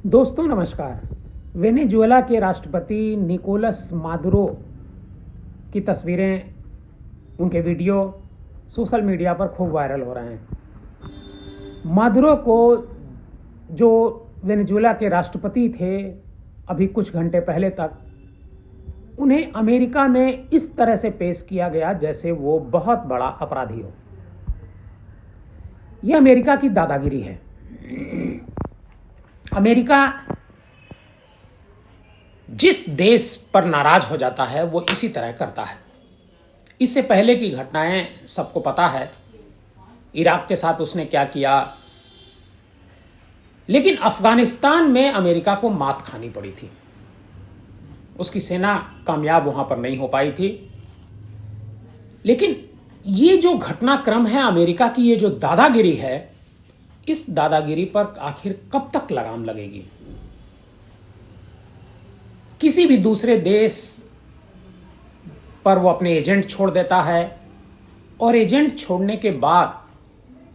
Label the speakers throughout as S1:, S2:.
S1: दोस्तों नमस्कार। वेनेजुएला के राष्ट्रपति निकोलस मादुरो की तस्वीरें, उनके वीडियो सोशल मीडिया पर खूब वायरल हो रहे हैं। मादुरो को, जो वेनेजुएला के राष्ट्रपति थे अभी कुछ घंटे पहले तक, उन्हें अमेरिका में इस तरह से पेश किया गया जैसे वो बहुत बड़ा अपराधी हो। यह अमेरिका की दादागिरी है। अमेरिका जिस देश पर नाराज हो जाता है वो इसी तरह करता है। इससे पहले की घटनाएं सबको पता है, इराक के साथ उसने क्या किया। लेकिन अफगानिस्तान में अमेरिका को मात खानी पड़ी थी। उसकी सेना कामयाब वहां पर नहीं हो पाई थी। लेकिन ये जो घटनाक्रम है अमेरिका की, ये जो दादागिरी है, इस दादागिरी पर आखिर कब तक लगाम लगेगी? किसी भी दूसरे देश पर वो अपने एजेंट छोड़ देता है और एजेंट छोड़ने के बाद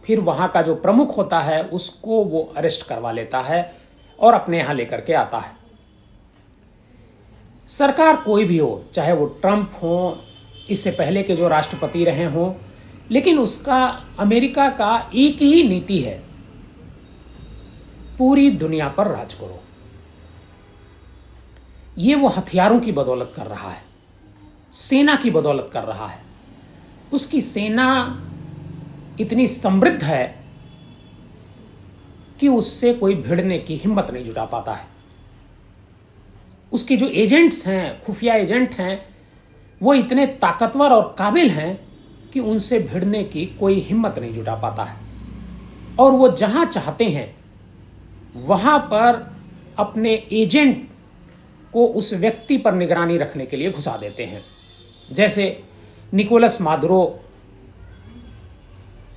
S1: फिर वहां का जो प्रमुख होता है उसको वो अरेस्ट करवा लेता है और अपने यहां लेकर के आता है। सरकार कोई भी हो, चाहे वो ट्रंप हो, इससे पहले के जो राष्ट्रपति रहे हों, लेकिन उसका, अमेरिका का एक ही नीति है, पूरी दुनिया पर राज करो। ये वो हथियारों की बदौलत कर रहा है, सेना की बदौलत कर रहा है। उसकी सेना इतनी समृद्ध है कि उससे कोई भिड़ने की हिम्मत नहीं जुटा पाता है। उसके जो एजेंट्स हैं, खुफिया एजेंट हैं, वो इतने ताकतवर और काबिल हैं कि उनसे भिड़ने की कोई हिम्मत नहीं जुटा पाता है। और वो जहां चाहते हैं वहां पर अपने एजेंट को उस व्यक्ति पर निगरानी रखने के लिए घुसा देते हैं। जैसे निकोलस मादुरो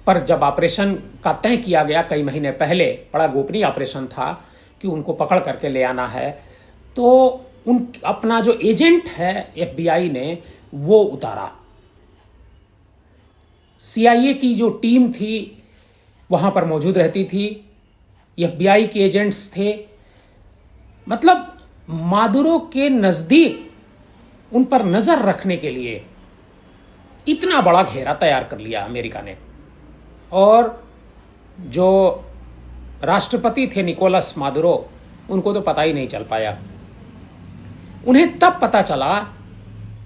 S1: पर जब ऑपरेशन का तय किया गया कई महीने पहले, बड़ा गोपनीय ऑपरेशन था कि उनको पकड़ करके ले आना है, तो उन अपना जो एजेंट है एफबीआई ने वो उतारा। सीआईए की जो टीम थी वहां पर मौजूद रहती थी, एफबीआई के एजेंट्स थे। मतलब मादुरो के नजदीक उन पर नजर रखने के लिए इतना बड़ा घेरा तैयार कर लिया अमेरिका ने। और जो राष्ट्रपति थे निकोलस मादुरो, उनको तो पता ही नहीं चल पाया। उन्हें तब पता चला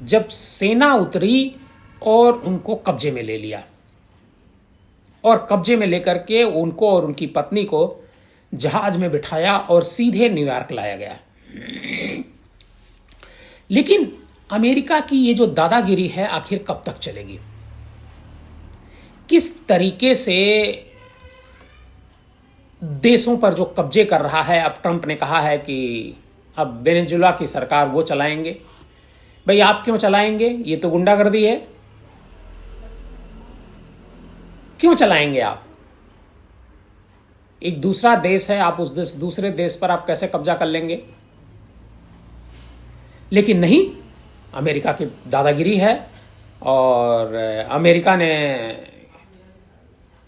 S1: जब सेना उतरी और उनको कब्जे में ले लिया, और कब्जे में लेकर के उनको और उनकी पत्नी को जहाज में बिठाया और सीधे न्यूयॉर्क लाया गया। लेकिन अमेरिका की ये जो दादागिरी है आखिर कब तक चलेगी? किस तरीके से देशों पर जो कब्जे कर रहा है? अब ट्रंप ने कहा है कि अब वेनेजुएला की सरकार वो चलाएंगे। भाई आप क्यों चलाएंगे? ये तो गुंडागर्दी है। क्यों चलाएंगे आप? एक दूसरा देश है, आप उस दूसरे देश पर आप कैसे कब्जा कर लेंगे? लेकिन नहीं, अमेरिका की दादागिरी है। और अमेरिका ने,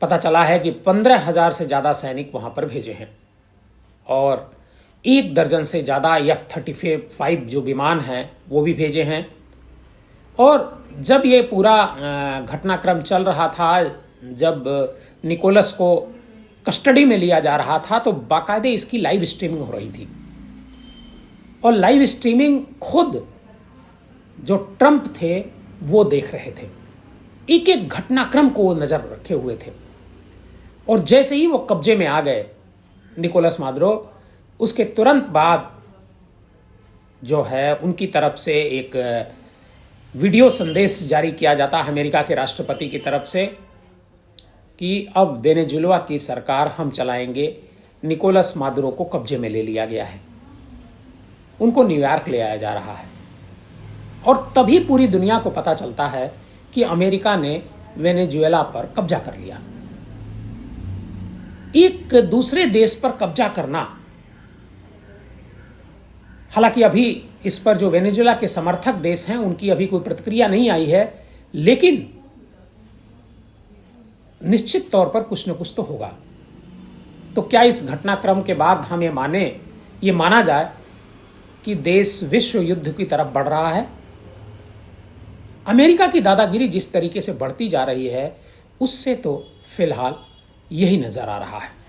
S1: पता चला है कि 15,000 से ज्यादा सैनिक वहां पर भेजे हैं और 1 दर्जन से ज्यादा F-35 जो विमान हैं वो भी भेजे हैं। और जब ये पूरा घटनाक्रम चल रहा था, जब निकोलस को कस्टडी में लिया जा रहा था, तो बाकायदे इसकी लाइव स्ट्रीमिंग हो रही थी। और लाइव स्ट्रीमिंग खुद जो ट्रंप थे वो देख रहे थे। एक एक घटनाक्रम को वो नजर रखे हुए थे। और जैसे ही वो कब्जे में आ गए निकोलस मादुरो, उसके तुरंत बाद जो है उनकी तरफ से एक वीडियो संदेश जारी किया जाता है अमेरिका के राष्ट्रपति की तरफ से कि अब वेनेजुएला की सरकार हम चलाएंगे। निकोलस मादुरो को कब्जे में ले लिया गया है, उनको न्यूयॉर्क ले आया जा रहा है। और तभी पूरी दुनिया को पता चलता है कि अमेरिका ने वेनेजुएला पर कब्जा कर लिया। एक दूसरे देश पर कब्जा करना, हालांकि अभी इस पर जो वेनेजुएला के समर्थक देश हैं उनकी अभी कोई प्रतिक्रिया नहीं आई है, लेकिन निश्चित तौर पर कुछ न कुछ तो होगा। तो क्या इस घटनाक्रम के बाद हम ये माने ये माना जाए कि देश विश्व युद्ध की तरफ बढ़ रहा है। अमेरिका की दादागिरी जिस तरीके से बढ़ती जा रही है, उससे तो फिलहाल यही नजर आ रहा है।